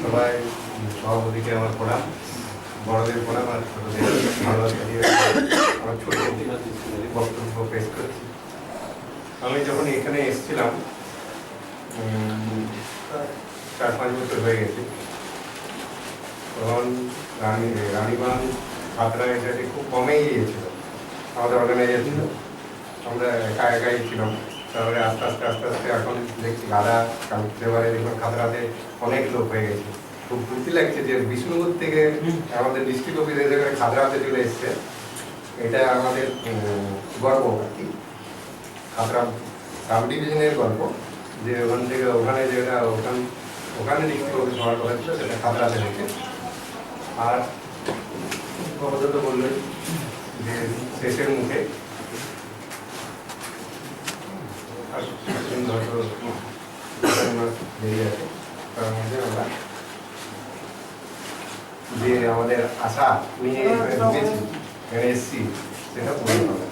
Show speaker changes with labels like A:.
A: সবাই সভাপতিকে আমার প্রণাম, বড়দের প্রণাম আর ছোটদের ভালোবাসা দিয়ে আমার ছোট বক্তব্য পেশ করেছি। আমি যখন এখানে এসেছিলাম 4-5 বছর হয়ে গেছে, তখন রানীগঞ্জ ছাত্রা এটাতে খুব কমেই গিয়েছিল আমাদের অর্গানাইজেশন। আমরা একা একাই ছিলাম। তারপরে আস্তে আস্তে আস্তে আস্তে এখন দেখছি গাদা কালকে দেখুন খাতড়াতে অনেক লোক হয়ে গেছে। খুব খুশি লাগছে যে বিষ্ণুপুর থেকে আমাদের ডিস্ট্রিক্ট অফিস এসে খাতড়াতে চলে এসছে। এটা আমাদের গর্ব আর কি, খাতড়া সাব ডিভিশনের গল্প, যে ওখান থেকে ওখানে যেটা ওখানে ডিস্ট্রিক্ট অফিস হওয়ার কথা ছিল সেটা খাতড়াতে হয়েছে। আর অবগত বললেন যে শেষের মুখে হয়তো বেরিয়ে আছে, তার মধ্যে আমরা যে আমাদের আশা নিয়ে ঢুকেছি এখানে এসছি সেটা পূরণ হবে।